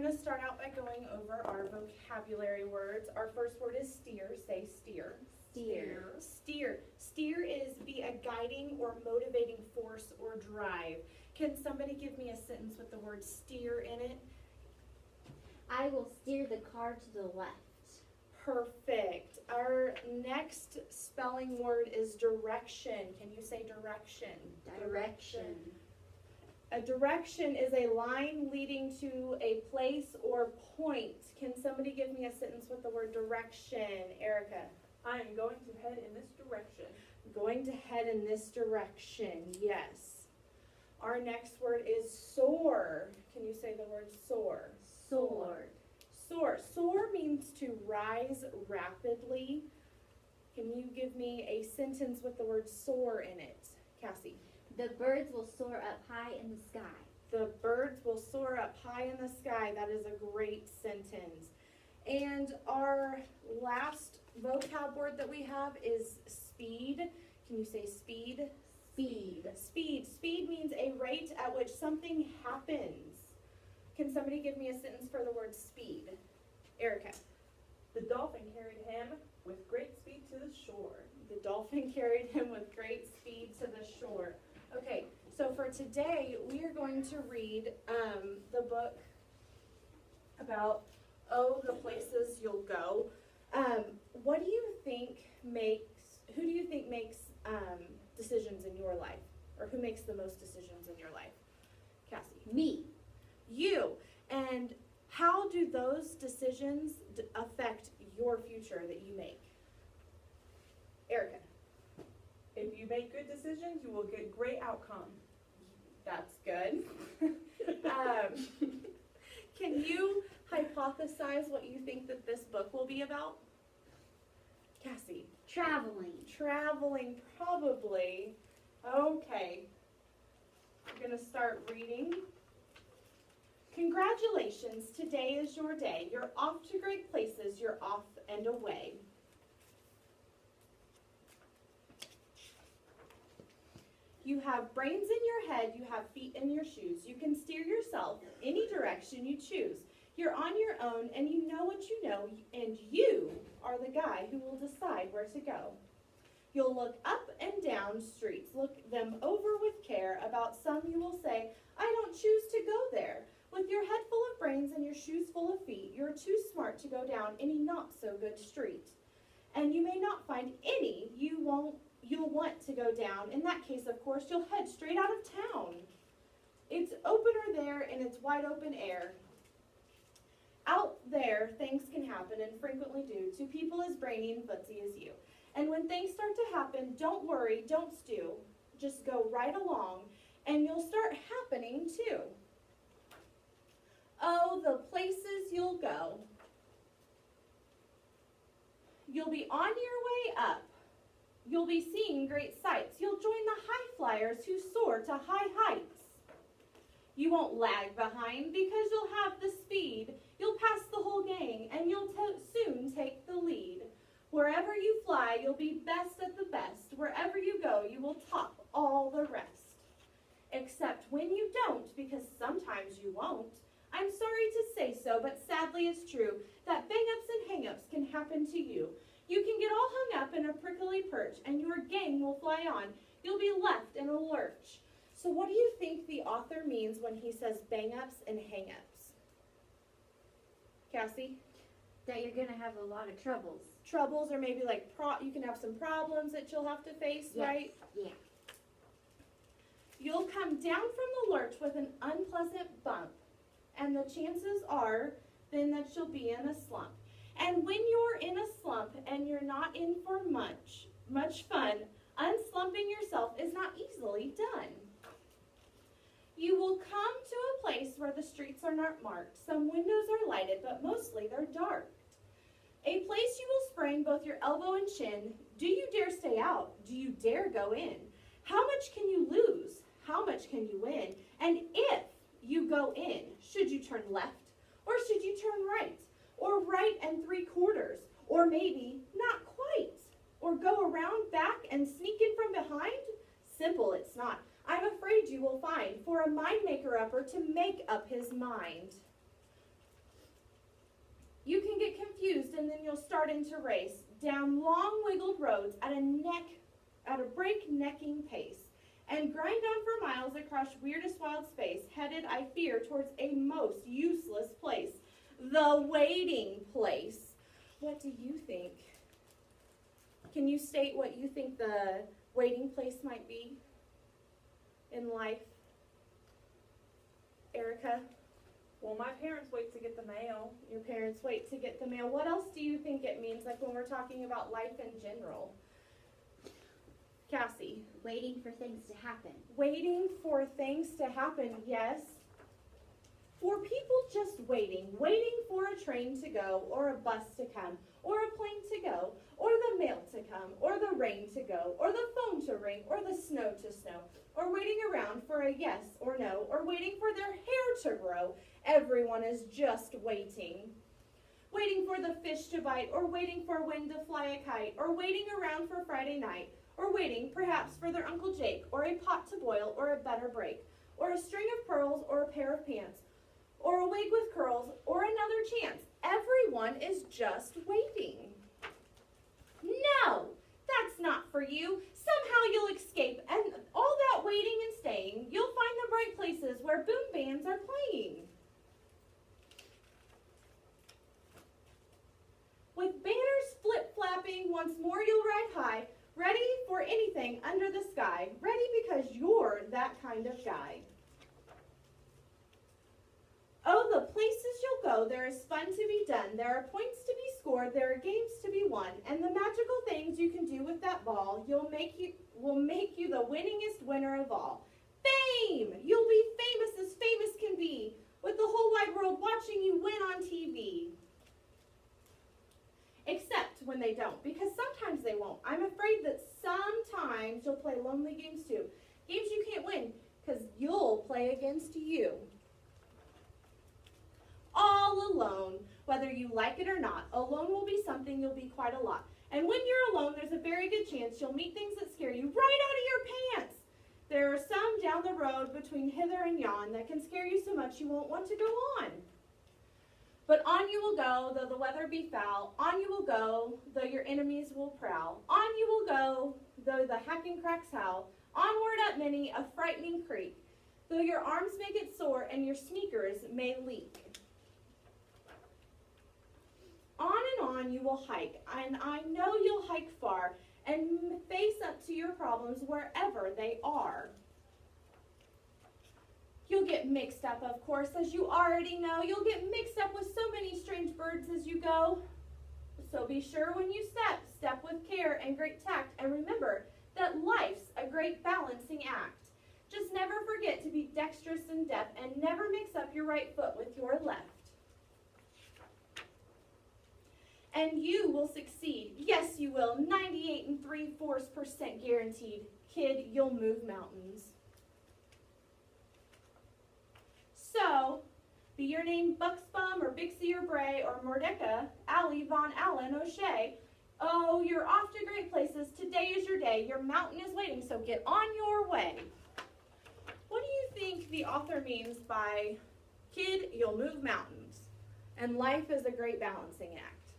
going to start out by going over our vocabulary words. Our first word is steer. Say steer. Steer. Steer. Steer is be a guiding or motivating force or drive. Can somebody give me a sentence with the word steer in it? I will steer the car to the left. Perfect. Our next spelling word is direction. Can you say direction? Direction. A direction is a line leading to a place or point. Can somebody give me a sentence with the word direction? Erica. I am going to head in this direction. Going to head in this direction. Yes. Our next word is soar. Can you say the word soar? Soar. Soar. Soar means to rise rapidly. Can you give me a sentence with the word soar in it? Cassie. The birds will soar up high in the sky. The birds will soar up high in the sky. That is a great sentence. And our last vocab word that we have is speed. Can you say speed? Speed. Speed. Speed means a rate at which something happens. Can somebody give me a sentence for the word speed? Erica. The dolphin carried him with great speed to the shore. The dolphin carried him with great speed to the shore. Okay, so for today, we are going to read the book about, the places you'll go. Who do you think makes decisions in your life? Or who makes the most decisions in your life? Cassie. Me. You. And how do those decisions affect your future that you make? Erica. If you make good decisions, you will get great outcome. That's good. Can you hypothesize what you think that this book will be about? Cassie. Traveling. Traveling, probably. Okay. We're going to start reading. Congratulations, today is your day. You're off to great places, you're off and away. You have brains in your head, you have feet in your shoes. You can steer yourself any direction you choose. You're on your own and you know what you know, and you are the guy who will decide where to go. You'll look up and down streets, look them over with care. About some you will say, I don't choose to go there. With your head full of brains and your shoes full of feet, you're too smart to go down any not-so-good street. And you may not find any you'll want to go down. In that case, of course, you'll head straight out of town. It's opener there and it's wide open air. Out there, things can happen and frequently do to people as brainy and footsy as you. And when things start to happen, don't worry, don't stew. Just go right along and you'll start happening too. Oh, the places you'll go. You'll be on your way up. You'll be seeing great sights. You'll join the high flyers who soar to high heights. You won't lag behind because you'll have the speed. You'll pass the whole gang and you'll soon take the lead. Wherever you fly, you'll be best at the best. Wherever you go, you will top all the rest. Except when you don't, because sometimes you won't. I'm sorry to say so, but sadly it's true that bang-ups and hang-ups can happen to you. You can get all hung up in a prickly perch and your gang will fly on. You'll be left in a lurch. So what do you think the author means when he says bang-ups and hang-ups? Cassie? That you're going to have a lot of troubles. Troubles, or maybe like you can have some problems that you'll have to face, Yes. right? Yeah. You'll come down from the lurch with an unpleasant bump. And the chances are then that you'll be in a slump. And when you're in a slump and you're not in for much fun, unslumping yourself is not easily done. You will come to a place where the streets are not marked. Some windows are lighted, but mostly they're dark. A place you will sprain both your elbow and shin. Do you dare stay out? Do you dare go in? How much can you lose? How much can you win? And if you go in, should you turn left or should you turn right? Or right and 3/4, or maybe not quite, or go around back and sneak in from behind? Simple it's not. I'm afraid you will find for a mind maker upper to make up his mind. You can get confused and then you'll start into race down long wiggled roads at a breaknecking pace and grind on for miles across weirdest wild space, headed, I fear, towards a most useless place, the waiting place. What do you think? Can you state what you think the waiting place might be in life? Erica? Well, my parents wait to get the mail. Your parents wait to get the mail. What else do you think it means, like when we're talking about life in general? Cassie? Waiting for things to happen. Waiting for things to happen, yes. For people just waiting for a train to go, or a bus to come, or a plane to go, or the mail to come, or the rain to go, or the phone to ring, or the snow to snow, or waiting around for a yes or no, or waiting for their hair to grow. Everyone is just waiting. Waiting for the fish to bite, or waiting for wind to fly a kite, or waiting around for Friday night, or waiting, perhaps, for their Uncle Jake, or a pot to boil, or a better break, or a string of pearls, or a pair of pants, or a wig with curls, or another chance. Everyone is just waiting. No, that's not for you. Somehow you'll escape, and all that waiting and staying, you'll find the bright places where boom bands are playing. With banners flip-flapping, once more you'll ride high, ready for anything under the sky, ready because you're that kind of guy. Oh, the places you'll go, there is fun to be done, there are points to be scored, there are games to be won, and the magical things you can do with that ball will make you the winningest winner of all. Fame! You'll be famous as famous can be, with the whole wide world watching you win on TV. Except when they don't, because sometimes they won't. I'm afraid that sometimes you'll play lonely games too. Games you can't win, because you'll play against you. All alone, whether you like it or not. Alone will be something you'll be quite a lot. And when you're alone, there's a very good chance you'll meet things that scare you right out of your pants. There are some down the road between hither and yon that can scare you so much you won't want to go on. But on you will go, though the weather be foul. On you will go, though your enemies will prowl. On you will go, though the hacking cracks howl. Onward up many a frightening creek, though your arms may get sore and your sneakers may leak. On and on you will hike, and I know you'll hike far and face up to your problems wherever they are. You'll get mixed up, of course, as you already know. You'll get mixed up with so many strange birds as you go. So be sure when you step with care and great tact, and remember that life's a great balancing act. Just never forget to be dexterous and deft, and never mix up your right foot with your left. And you will succeed. Yes, you will. 98 3/4% guaranteed. Kid, you'll move mountains. So, be your name Buxbaum or Bixie or Bray or Mordecai, Allie, Von Allen, O'Shea. Oh, you're off to great places. Today is your day. Your mountain is waiting, so get on your way. What do you think the author means by, kid, you'll move mountains, and life is a great balancing act?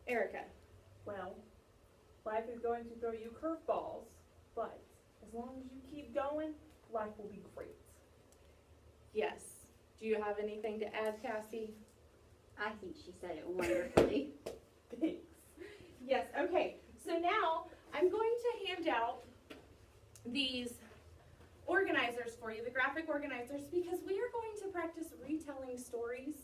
Erica. Well, life is going to throw you curveballs, but as long as you keep going, life will be great. Yes. Do you have anything to add, Cassie? I think she said it wonderfully. Thanks. Yes, okay. So now I'm going to hand out these organizers for you, the graphic organizers, because we are going to practice retelling stories.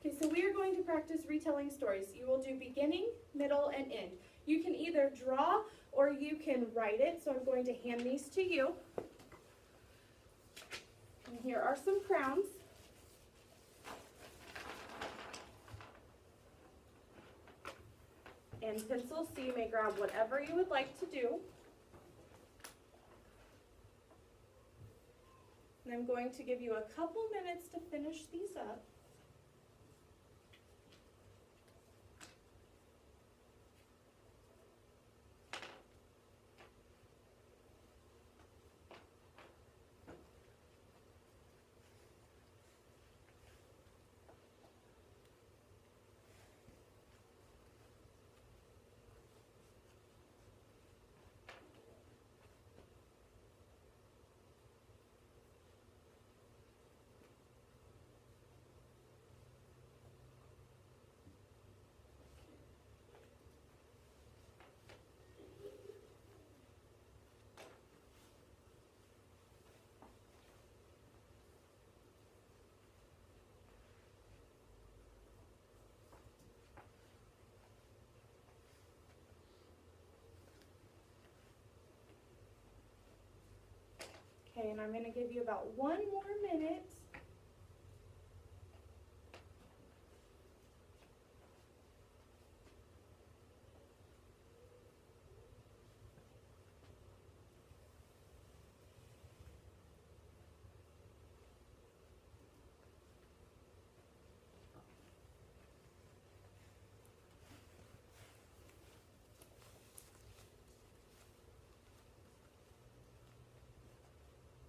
Okay, so we are going to practice retelling stories. You will do beginning, middle, and end. You can either draw or you can write it, so I'm going to hand these to you. And here are some crowns. And pencils, so you may grab whatever you would like to do. And I'm going to give you a couple minutes to finish these up. Okay, and I'm going to give you about 1 more minute.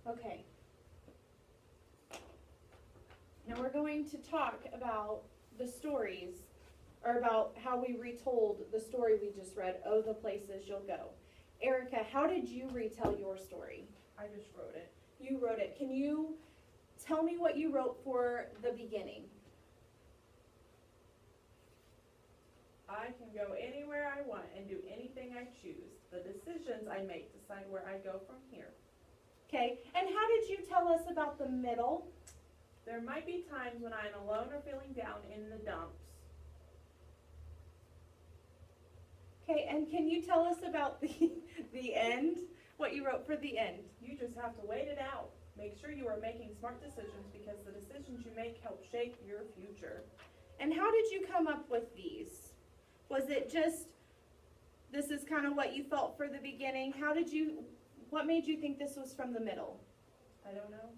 Okay. Now we're going to talk about the stories, or about how we retold the story we just read, Oh, the Places You'll Go. Erica, how did you retell your story? I just wrote it. You wrote it. Can you tell me what you wrote for the beginning? I can go anywhere I want and do anything I choose. The decisions I make decide where I go from here. Okay, and how did you tell us about the middle? There might be times when I am alone or feeling down in the dumps. Okay, and can you tell us about the end? What you wrote for the end? You just have to wait it out. Make sure you are making smart decisions because the decisions you make help shape your future. And how did you come up with these? Was it just, this is kind of what you felt for the beginning? What made you think this was from the middle? I don't know.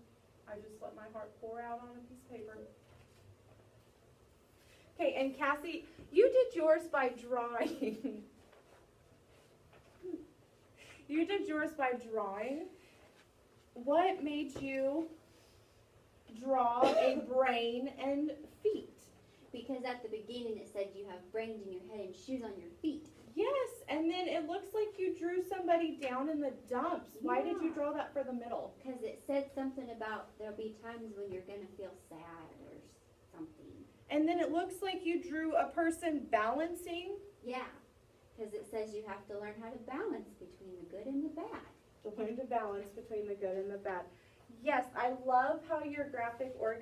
I just let my heart pour out on a piece of paper. Okay, and Cassie, you did yours by drawing. You did yours by drawing. What made you draw a brain and feet? Because at the beginning it said you have brains in your head and shoes on your feet. Yes, and then it looks like you drew somebody down in the dumps. Why did you Yeah. draw that for the middle? Because it said something about there'll be times when you're going to feel sad or something. And then it looks like you drew a person balancing. Yeah, because it says you have to learn how to balance between the good and the bad. To learn to balance between the good and the bad. Yes, I love how your graphic organization